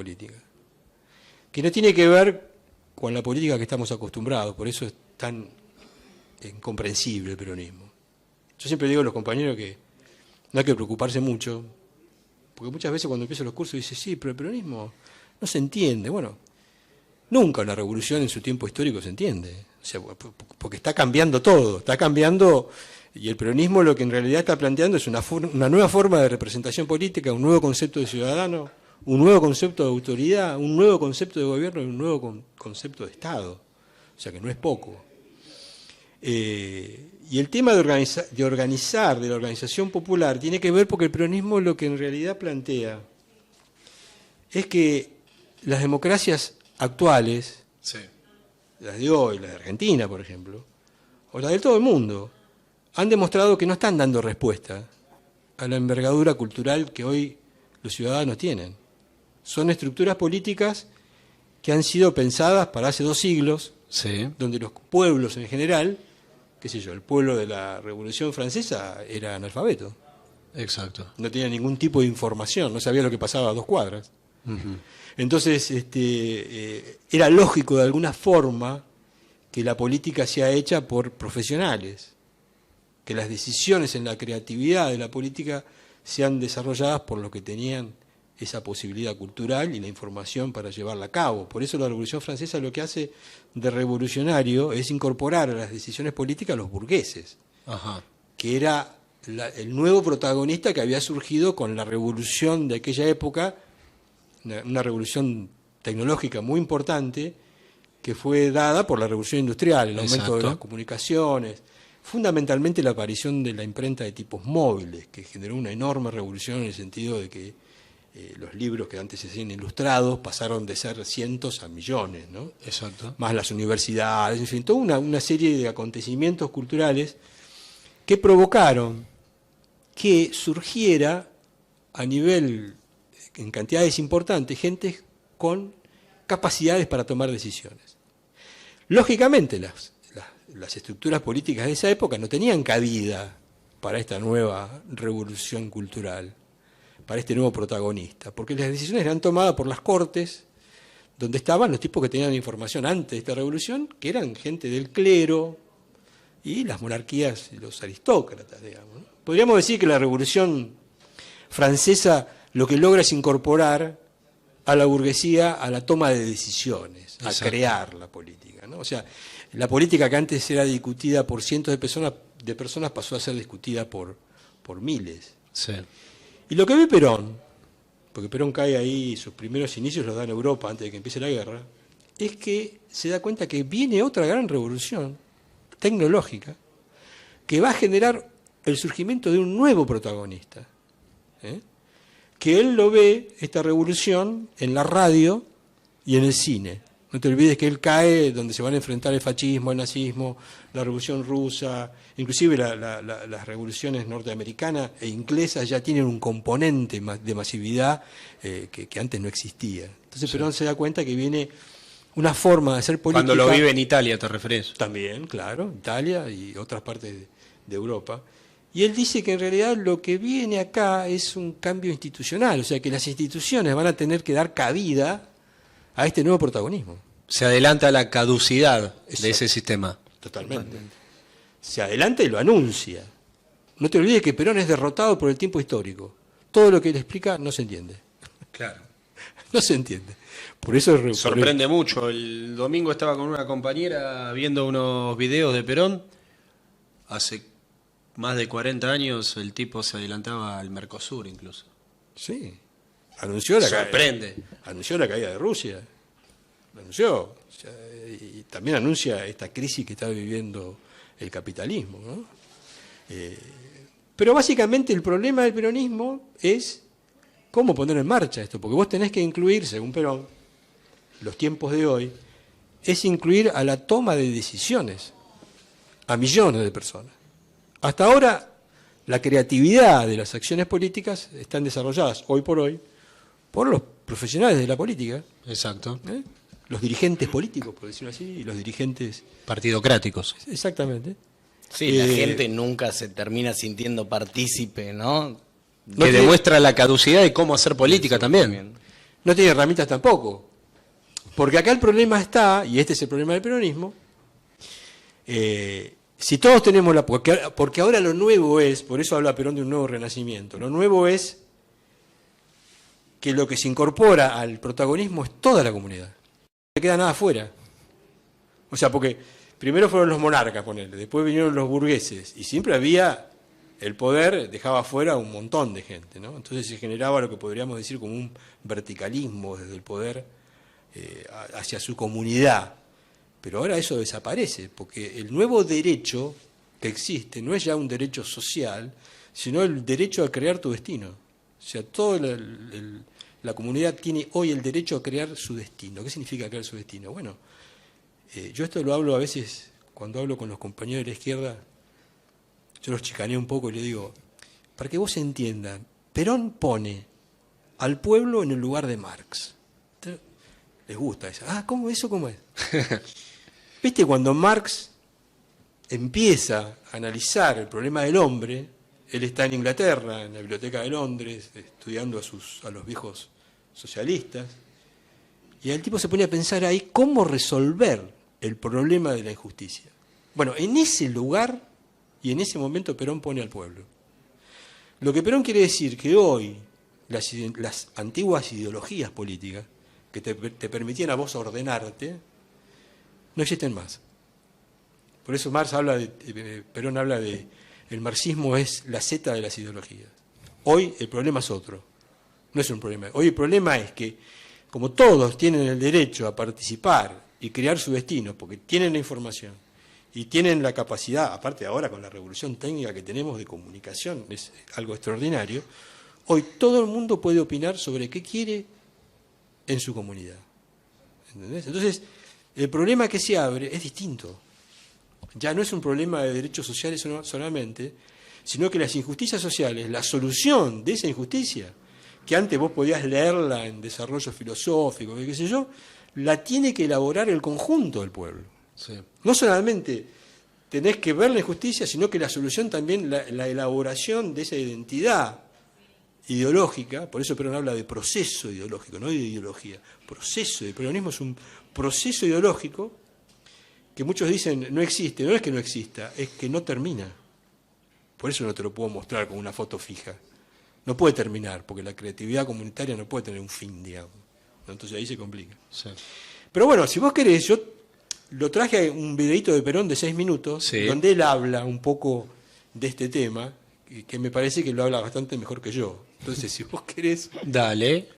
política, que no tiene que ver con la política que estamos acostumbrados, por eso es tan incomprensible el peronismo. Yo siempre digo a los compañeros que no hay que preocuparse mucho, porque muchas veces cuando empiezo los cursos dicen, sí, pero el peronismo no se entiende. Bueno, nunca una revolución en su tiempo histórico se entiende, o sea, porque está cambiando todo, está cambiando, y el peronismo lo que en realidad está planteando es una nueva forma de representación política, un nuevo concepto de ciudadano, un nuevo concepto de autoridad, un nuevo concepto de gobierno y un nuevo concepto de Estado, o sea que no es poco. Y el tema de organizar, de la organización popular, tiene que ver porque el peronismo lo que en realidad plantea es que las democracias actuales, sí, las de hoy, las de Argentina, por ejemplo, o las de todo el mundo, han demostrado que no están dando respuesta a la envergadura cultural que hoy los ciudadanos tienen. Son estructuras políticas que han sido pensadas para hace 2 siglos, sí, donde los pueblos en general, qué sé yo, el pueblo de la Revolución Francesa era analfabeto. Exacto. No tenía ningún tipo de información, no sabía lo que pasaba a 2 cuadras. Uh-huh. Entonces, era lógico de alguna forma que la política sea hecha por profesionales, que las decisiones en la creatividad de la política sean desarrolladas por los que tenían esa posibilidad cultural y la información para llevarla a cabo. Por eso la Revolución Francesa lo que hace de revolucionario es incorporar a las decisiones políticas a los burgueses, ajá, que era el nuevo protagonista que había surgido con la revolución de aquella época, una revolución tecnológica muy importante que fue dada por la revolución industrial, el aumento, exacto, de las comunicaciones, fundamentalmente la aparición de la imprenta de tipos móviles, que generó una enorme revolución en el sentido de que los libros que antes se hacían ilustrados pasaron de ser cientos a millones, ¿no? Exacto. Más las universidades, en fin, toda una serie de acontecimientos culturales que provocaron que surgiera a nivel, en cantidades importantes, gente con capacidades para tomar decisiones. Lógicamente, las estructuras políticas de esa época no tenían cabida para esta nueva revolución cultural, para este nuevo protagonista, porque las decisiones eran tomadas por las cortes, donde estaban los tipos que tenían información antes de esta revolución, que eran gente del clero y las monarquías y los aristócratas, digamos, ¿no? Podríamos decir que la Revolución Francesa lo que logra es incorporar a la burguesía a la toma de decisiones, a exacto, crear la política, ¿no? O sea, la política que antes era discutida por cientos de personas pasó a ser discutida por miles. Sí. Y lo que ve Perón, porque Perón cae ahí, sus primeros inicios los da en Europa antes de que empiece la guerra, es que se da cuenta que viene otra gran revolución tecnológica que va a generar el surgimiento de un nuevo protagonista, que él lo ve, esta revolución, en la radio y en el cine. No te olvides que él cae donde se van a enfrentar el fascismo, el nazismo, la revolución rusa, inclusive las revoluciones norteamericanas e inglesas ya tienen un componente de masividad que antes no existía. Entonces sí, Perón se da cuenta que viene una forma de hacer política. Cuando lo vive en Italia, ¿te refieres? También, claro, Italia y otras partes de Europa. Y él dice que en realidad lo que viene acá es un cambio institucional, o sea que las instituciones van a tener que dar cabida a este nuevo protagonismo. Se adelanta a la caducidad de ese sistema. Totalmente. Se adelanta y lo anuncia. No te olvides que Perón es derrotado por el tiempo histórico. Todo lo que él explica no se entiende. Claro. No se entiende. Por eso sorprende mucho. El domingo estaba con una compañera viendo unos videos de Perón. Hace más de 40 años el tipo se adelantaba al Mercosur incluso. Sí. Anunció la caída de Rusia. Lo anunció. O sea, y también anuncia esta crisis que está viviendo el capitalismo, ¿no? Pero básicamente el problema del peronismo es cómo poner en marcha esto, porque vos tenés que incluir, según Perón, los tiempos de hoy, es incluir a la toma de decisiones a millones de personas. Hasta ahora, la creatividad de las acciones políticas están desarrolladas hoy por los profesionales de la política. Exacto. Los dirigentes políticos, por decirlo así, y los dirigentes partidocráticos. Exactamente. Sí, la gente nunca se termina sintiendo partícipe, ¿no? Que demuestra la caducidad de cómo hacer política también. no tiene herramientas tampoco. Porque acá el problema está, y este es el problema del peronismo, si todos tenemos la... Porque ahora lo nuevo es, por eso habla Perón de un nuevo renacimiento, lo nuevo es que lo que se incorpora al protagonismo es toda la comunidad. No se queda nada afuera. O sea, porque primero fueron los monarcas, ponele, después vinieron los burgueses, y siempre había... El poder dejaba afuera a un montón de gente, ¿no? Entonces se generaba lo que podríamos decir como un verticalismo desde el poder hacia su comunidad. Pero ahora eso desaparece, porque el nuevo derecho que existe no es ya un derecho social, sino el derecho a crear tu destino. O sea, toda la comunidad tiene hoy el derecho a crear su destino. ¿Qué significa crear su destino? Bueno, yo esto lo hablo a veces cuando hablo con los compañeros de la izquierda. Yo los chicaneo un poco y les digo, para que vos entiendan, Perón pone al pueblo en el lugar de Marx. Entonces, les gusta eso. Ah, ¿cómo eso? ¿Cómo es? ¿Viste cuando Marx empieza a analizar el problema del hombre? Él está en Inglaterra, en la Biblioteca de Londres, estudiando a los viejos socialistas. Y el tipo se pone a pensar ahí cómo resolver el problema de la injusticia. Bueno, en ese lugar... Y en ese momento Perón pone al pueblo. Lo que Perón quiere decir que hoy las antiguas ideologías políticas que te permitían a vos ordenarte, no existen más. Por eso Perón habla de el marxismo es la zeta de las ideologías. Hoy el problema es otro. No es un problema. Hoy el problema es que, como todos tienen el derecho a participar y crear su destino, porque tienen la información, y tienen la capacidad, aparte ahora con la revolución técnica que tenemos de comunicación, es algo extraordinario, hoy todo el mundo puede opinar sobre qué quiere en su comunidad. ¿Entendés? Entonces, el problema que se abre es distinto. Ya no es un problema de derechos sociales solamente, sino que las injusticias sociales, la solución de esa injusticia, que antes vos podías leerla en desarrollo filosófico, qué sé yo, la tiene que elaborar el conjunto del pueblo. Sí. No solamente tenés que ver la injusticia, sino que la solución también, la elaboración de esa identidad ideológica, por eso Perón habla de proceso ideológico, no de ideología. Proceso, el peronismo es un proceso ideológico que muchos dicen no existe, no es que no exista, es que no termina. Por eso no te lo puedo mostrar con una foto fija. No puede terminar, porque la creatividad comunitaria no puede tener un fin, digamos. Entonces ahí se complica. Sí. Pero bueno, si vos querés, yo lo traje un videito de Perón de 6 minutos, Sí. donde él habla un poco de este tema, que me parece que lo habla bastante mejor que yo. Entonces, si vos querés... Dale.